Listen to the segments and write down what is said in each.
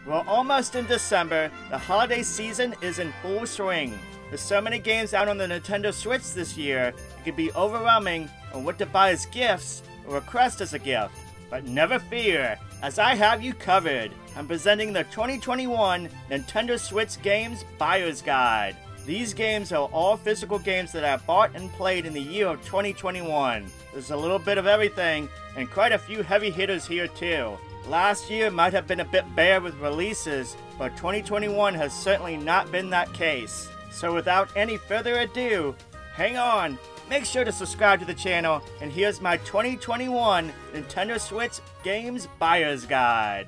We're almost in December. The holiday season is in full swing. There's so many games out on the Nintendo Switch this year, it can be overwhelming on what to buy as gifts or request as a gift. But never fear, as I have you covered. I'm presenting the 2021 Nintendo Switch Games Buyer's Guide. These games are all physical games that I bought and played in the year of 2021. There's a little bit of everything, and quite a few heavy hitters here too. Last year might have been a bit bare with releases, but 2021 has certainly not been that case. So without any further ado, hang on, make sure to subscribe to the channel, and here's my 2021 Nintendo Switch Games Buyer's Guide.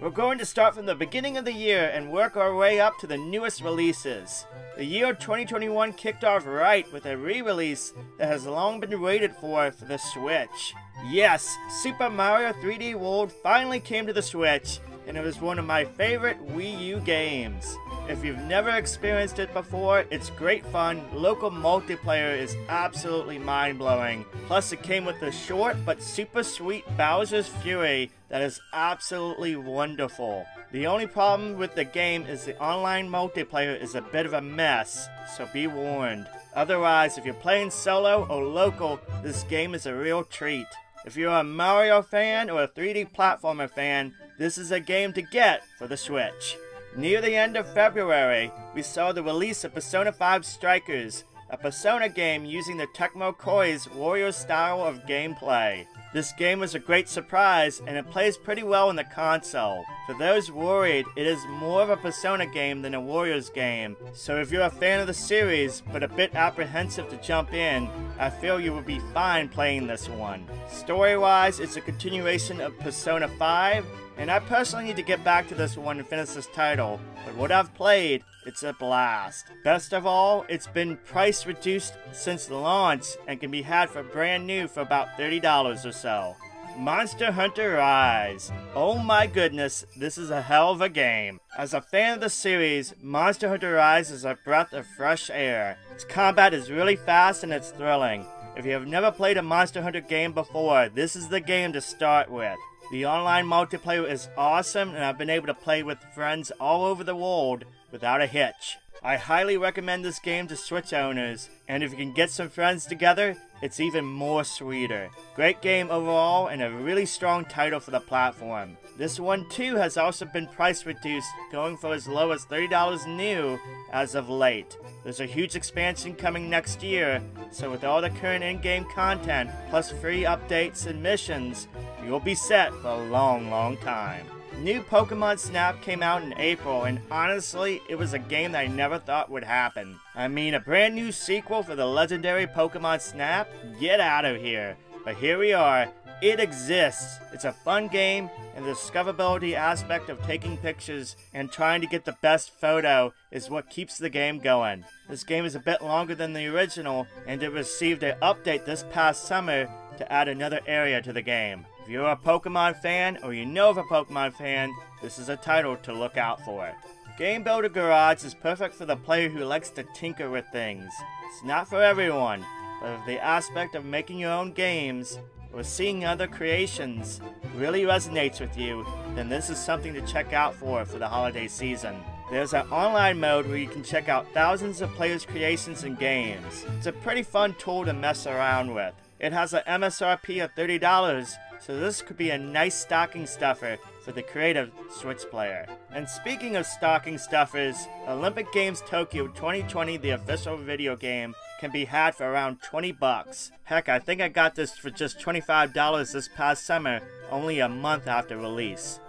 We're going to start from the beginning of the year and work our way up to the newest releases. The year 2021 kicked off right with a re-release that has long been waited for the Switch. Yes, Super Mario 3D World finally came to the Switch, and it was one of my favorite Wii U games. If you've never experienced it before, it's great fun. Local multiplayer is absolutely mind-blowing. Plus it came with the short but super sweet Bowser's Fury that is absolutely wonderful. The only problem with the game is the online multiplayer is a bit of a mess, so be warned. Otherwise, if you're playing solo or local, this game is a real treat. If you're a Mario fan or a 3D platformer fan, this is a game to get for the Switch. Near the end of February, we saw the release of Persona 5 Strikers, a Persona game using the Tecmo Koei's Warrior style of gameplay. This game was a great surprise, and it plays pretty well on the console. For those worried, it is more of a Persona game than a Warriors game, so if you're a fan of the series, but a bit apprehensive to jump in, I feel you will be fine playing this one. Story-wise, it's a continuation of Persona 5, and I personally need to get back to this one and finish this title, but what I've played, it's a blast. Best of all, it's been price reduced since launch and can be had for brand new for about $30 or so. Monster Hunter Rise. Oh my goodness, this is a hell of a game. As a fan of the series, Monster Hunter Rise is a breath of fresh air. Its combat is really fast and it's thrilling. If you have never played a Monster Hunter game before, this is the game to start with. The online multiplayer is awesome, and I've been able to play with friends all over the world without a hitch. I highly recommend this game to Switch owners, and if you can get some friends together, it's even more sweeter. Great game overall, and a really strong title for the platform. This one too has also been price reduced, going for as low as $30 new as of late. There's a huge expansion coming next year, so with all the current in-game content, plus free updates and missions, you'll be set for a long time. New Pokémon Snap came out in April, and honestly, it was a game that I never thought would happen. I mean, a brand new sequel for the legendary Pokémon Snap? Get out of here. But here we are. It exists. It's a fun game, and the discoverability aspect of taking pictures and trying to get the best photo is what keeps the game going. This game is a bit longer than the original, and it received an update this past summer to add another area to the game. If you're a Pokemon fan, or you know of a Pokemon fan, this is a title to look out for. Game Builder Garage is perfect for the player who likes to tinker with things. It's not for everyone, but if the aspect of making your own games, or seeing other creations, really resonates with you, then this is something to check out for the holiday season. There's an online mode where you can check out thousands of players' creations and games. It's a pretty fun tool to mess around with. It has an MSRP of $30, so this could be a nice stocking stuffer for the creative Switch player. And speaking of stocking stuffers, Olympic Games Tokyo 2020, the official video game, can be had for around 20 bucks. Heck, I think I got this for just $25 this past summer, only a month after release.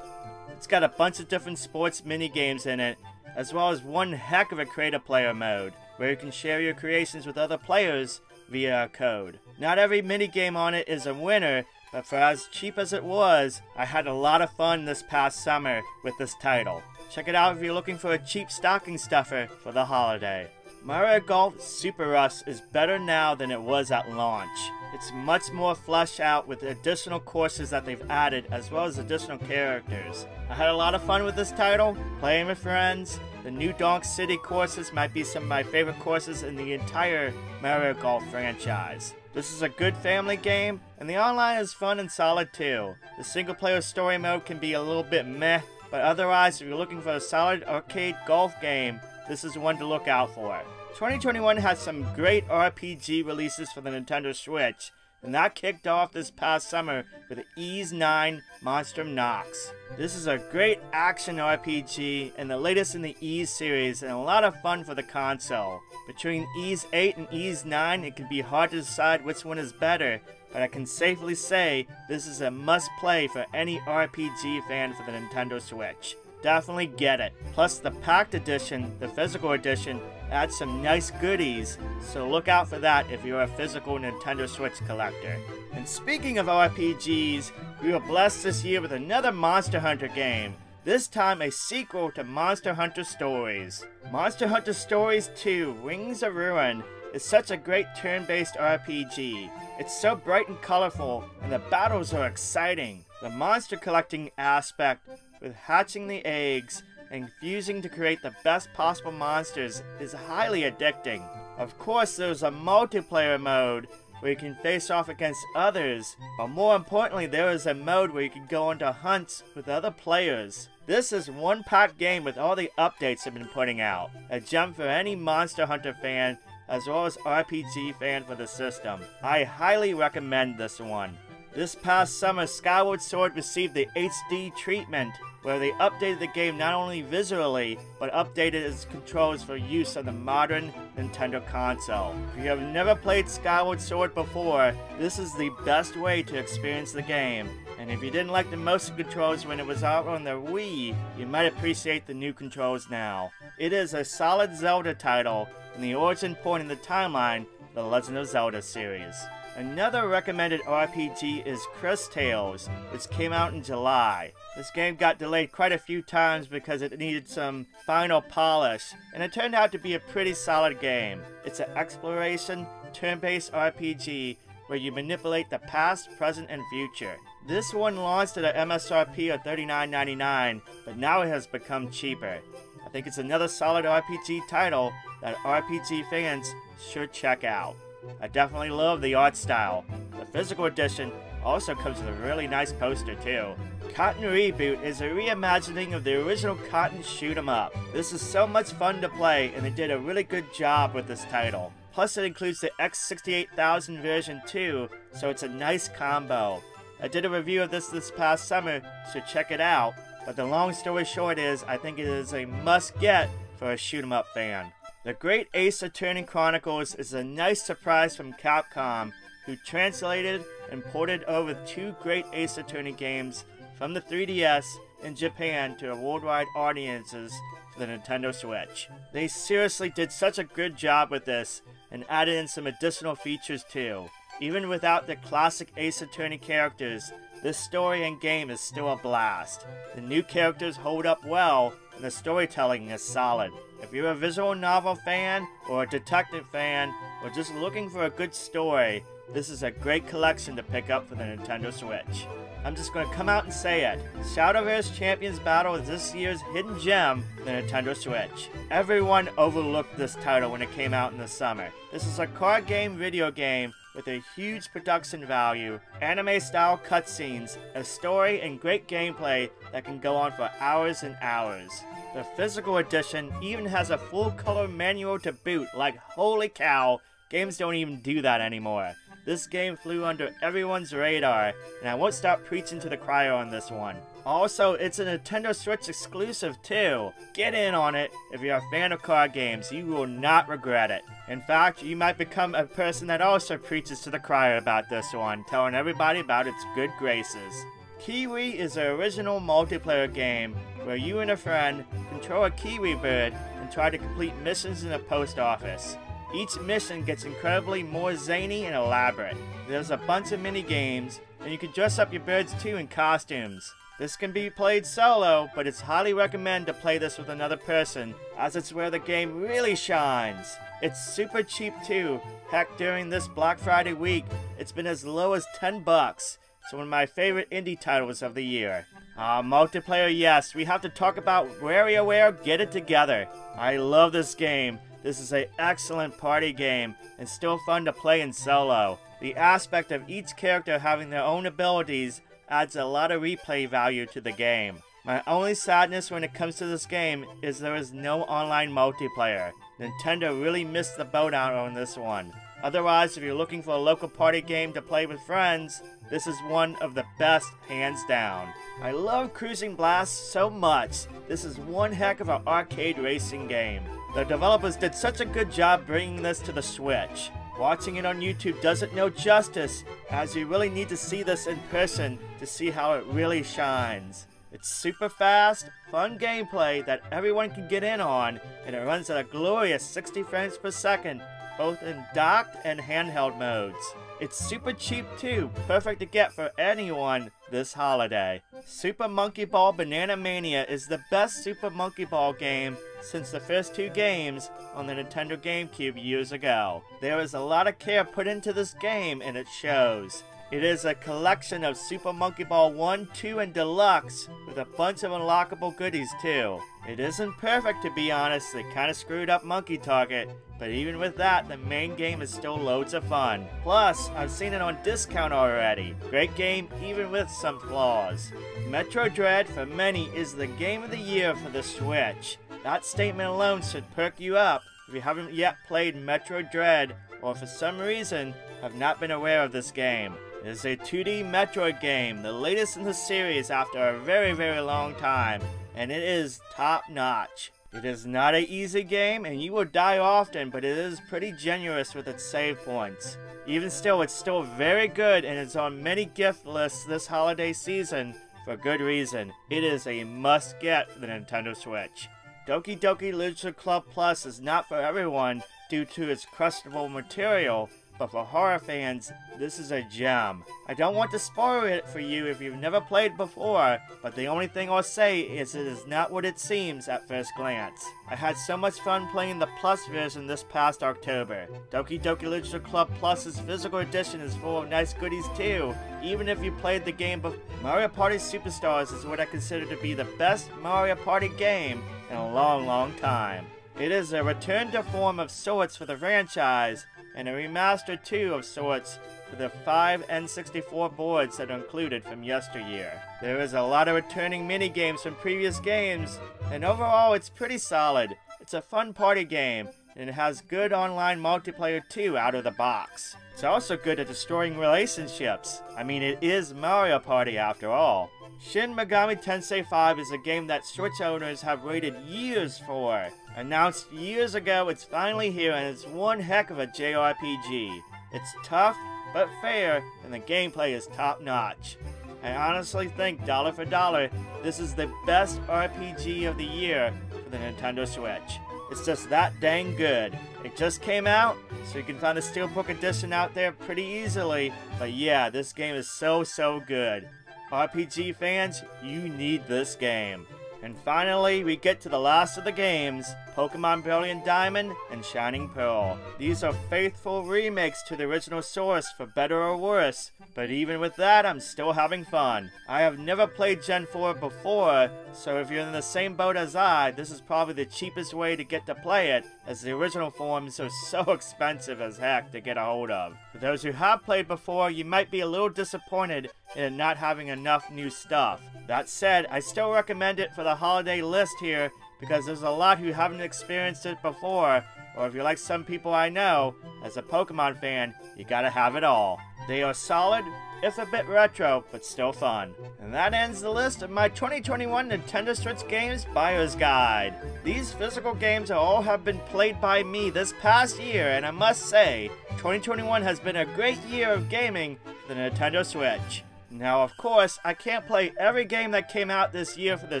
It's got a bunch of different sports mini games in it, as well as one heck of a creative player mode, where you can share your creations with other players via a code. Not every minigame on it is a winner, but for as cheap as it was, I had a lot of fun this past summer with this title. Check it out if you're looking for a cheap stocking stuffer for the holiday. Mario Golf Super Rush is better now than it was at launch. It's much more fleshed out with additional courses that they've added, as well as additional characters. I had a lot of fun with this title, playing with friends, The new Donk City courses might be some of my favorite courses in the entire Mario Golf franchise. This is a good family game, and the online is fun and solid too. The single player story mode can be a little bit meh, but otherwise if you're looking for a solid arcade golf game, this is one to look out for. 2021 has some great RPG releases for the Nintendo Switch, and that kicked off this past summer with IX Monstrum Nox. This is a great action RPG and the latest in the IX series, and a lot of fun for the console. Between IX 8 and IX 9, it can be hard to decide which one is better, but I can safely say this is a must-play for any RPG fan for the Nintendo Switch. Definitely get it. Plus the packed edition, the physical edition, adds some nice goodies, so look out for that if you're a physical Nintendo Switch collector. And speaking of RPGs, we were blessed this year with another Monster Hunter game. This time a sequel to Monster Hunter Stories. Monster Hunter Stories 2, Wings of Ruin, is such a great turn-based RPG. It's so bright and colorful, and the battles are exciting. The monster collecting aspect, with hatching the eggs and fusing to create the best possible monsters, is highly addicting. Of course, there's a multiplayer mode where you can face off against others, but more importantly, there is a mode where you can go into hunts with other players. This is one packed game with all the updates they've been putting out. A gem for any Monster Hunter fan, as well as RPG fan for the system. I highly recommend this one. This past summer, Skyward Sword received the HD treatment, where they updated the game not only visually, but updated its controls for use on the modern Nintendo console. If you have never played Skyward Sword before, this is the best way to experience the game. And if you didn't like the motion controls when it was out on the Wii, you might appreciate the new controls now. It is a solid Zelda title, and the origin point in the timeline of the Legend of Zelda series. Another recommended RPG is Cris Tales, which came out in July. This game got delayed quite a few times because it needed some final polish, and it turned out to be a pretty solid game. It's an exploration, turn-based RPG where you manipulate the past, present, and future. This one launched at an MSRP of $39.99, but now it has become cheaper. I think it's another solid RPG title that RPG fans should check out. I definitely love the art style. The physical edition also comes with a really nice poster too. Cotton Reboot is a reimagining of the original Cotton Shoot 'em Up. This is so much fun to play, and they did a really good job with this title. Plus it includes the X68000 version too, so it's a nice combo. I did a review of this past summer, so check it out. But the long story short is, I think it is a must-get for a shoot 'em up fan. The Great Ace Attorney Chronicles is a nice surprise from Capcom, who translated and ported over 2 great Ace Attorney games from the 3DS in Japan to worldwide audiences for the Nintendo Switch. They seriously did such a good job with this, and added in some additional features too. Even without the classic Ace Attorney characters, this story and game is still a blast. The new characters hold up well, and the storytelling is solid. If you're a visual novel fan, or a detective fan, or just looking for a good story, this is a great collection to pick up for the Nintendo Switch. I'm just going to come out and say it. Shadowverse Champions Battle is this year's hidden gem for the Nintendo Switch. Everyone overlooked this title when it came out in the summer. This is a card game video game with a huge production value, anime-style cutscenes, a story, and great gameplay that can go on for hours and hours. The physical edition even has a full-color manual to boot, like holy cow, games don't even do that anymore. This game flew under everyone's radar, and I won't stop preaching to the choir on this one. Also, it's a Nintendo Switch exclusive too. Get in on it. If you're a fan of card games, you will not regret it. In fact, you might become a person that also preaches to the choir about this one, telling everybody about its good graces. Keywe is an original multiplayer game where you and a friend control a Keywe bird and try to complete missions in a post office. Each mission gets incredibly more zany and elaborate. There's a bunch of mini games, and you can dress up your birds too in costumes. This can be played solo, but it's highly recommended to play this with another person, as it's where the game really shines. It's super cheap too. Heck, during this Black Friday week, it's been as low as $10. It's one of my favorite indie titles of the year. Multiplayer, yes. We have to talk about Warioware Get It Together. I love this game. This is an excellent party game and still fun to play in solo. The aspect of each character having their own abilities adds a lot of replay value to the game. My only sadness when it comes to this game is there is no online multiplayer. Nintendo really missed the boat out on this one. Otherwise, if you're looking for a local party game to play with friends, this is one of the best, hands down. I love Cruis'n Blast so much. This is one heck of an arcade racing game. The developers did such a good job bringing this to the Switch. Watching it on YouTube doesn't know justice, as you really need to see this in person to see how it really shines. It's super fast, fun gameplay that everyone can get in on, and it runs at a glorious 60 frames per second, both in docked and handheld modes. It's super cheap too, perfect to get for anyone this holiday. Super Monkey Ball Banana Mania is the best Super Monkey Ball game since the first two games on the Nintendo GameCube years ago. There is a lot of care put into this game and it shows. It is a collection of Super Monkey Ball 1, 2, and Deluxe with a bunch of unlockable goodies too. It isn't perfect to be honest, they kinda screwed up Monkey Target, but even with that, the main game is still loads of fun. Plus, I've seen it on discount already. Great game even with some flaws. Metroid Dread for many is the game of the year for the Switch. That statement alone should perk you up if you haven't yet played Metroid Dread or for some reason have not been aware of this game. It is a 2D Metroid game, the latest in the series after a very long time, and it is top notch. It is not an easy game and you will die often, but it is pretty generous with its save points. Even still, it's still very good and it's on many gift lists this holiday season for good reason. It is a must get for the Nintendo Switch. Doki Doki Literature Club Plus is not for everyone due to its crushable material, but for horror fans, this is a gem. I don't want to spoil it for you if you've never played before, but the only thing I'll say is it is not what it seems at first glance. I had so much fun playing the Plus version this past October. Doki Doki Literature Club Plus's physical edition is full of nice goodies too, even if you played the game before. Mario Party Superstars is what I consider to be the best Mario Party game in a long time. It is a return to form of sorts for the franchise, and a remaster too of sorts for the 5 N64 boards that are included from yesteryear. There is a lot of returning mini-games from previous games, and overall it's pretty solid. It's a fun party game, and it has good online multiplayer too out of the box. It's also good at destroying relationships. I mean, it is Mario Party after all. Shin Megami Tensei 5 is a game that Switch owners have waited years for. Announced years ago, it's finally here and it's one heck of a JRPG. It's tough, but fair, and the gameplay is top notch. I honestly think, dollar for dollar, this is the best RPG of the year for the Nintendo Switch. It's just that dang good. It just came out, so you can find the Steelbook edition out there pretty easily, but yeah, this game is so good. RPG fans, you need this game. And finally, we get to the last of the games, Pokémon Brilliant Diamond and Shining Pearl. These are faithful remakes to the original source for better or worse, but even with that, I'm still having fun. I have never played Gen 4 before, so if you're in the same boat as I, this is probably the cheapest way to get to play it, as the original forms are so expensive as heck to get a hold of. For those who have played before, you might be a little disappointed in not having enough new stuff. That said, I still recommend it for the holiday list here because there's a lot who haven't experienced it before, or if you're like some people I know, as a Pokemon fan, you gotta have it all. They are solid, if a bit retro, but still fun. And that ends the list of my 2021 Nintendo Switch Games Buyer's Guide. These physical games all have been played by me this past year, and I must say, 2021 has been a great year of gaming for the Nintendo Switch. Now, of course, I can't play every game that came out this year for the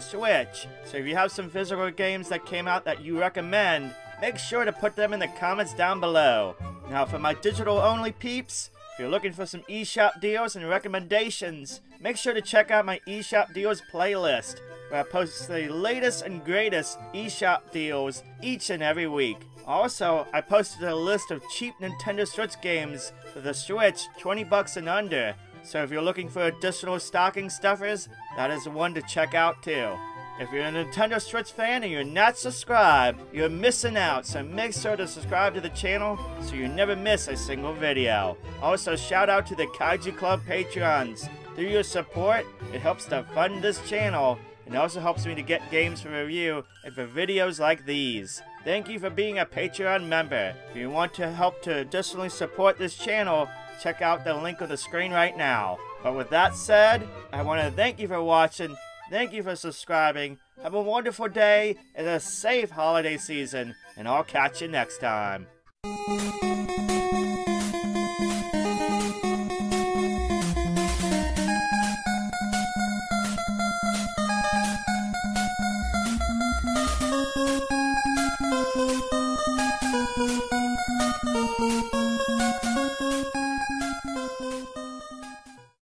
Switch, so if you have some physical games that came out that you recommend, make sure to put them in the comments down below. Now, for my digital-only peeps, if you're looking for some eShop deals and recommendations, make sure to check out my eShop deals playlist, where I post the latest and greatest eShop deals each and every week. Also, I posted a list of cheap Nintendo Switch games for the Switch, $20 and under. So if you're looking for additional stocking stuffers, that is one to check out too. If you're a Nintendo Switch fan and you're not subscribed, you're missing out, so make sure to subscribe to the channel so you never miss a single video. Also, shout out to the Kaiju Club Patrons. Through your support, it helps to fund this channel, and also helps me to get games for review and for videos like these. Thank you for being a Patreon member. If you want to help to additionally support this channel, check out the link on the screen right now. But with that said, I want to thank you for watching. Thank you for subscribing. Have a wonderful day and a safe holiday season, and I'll catch you next time.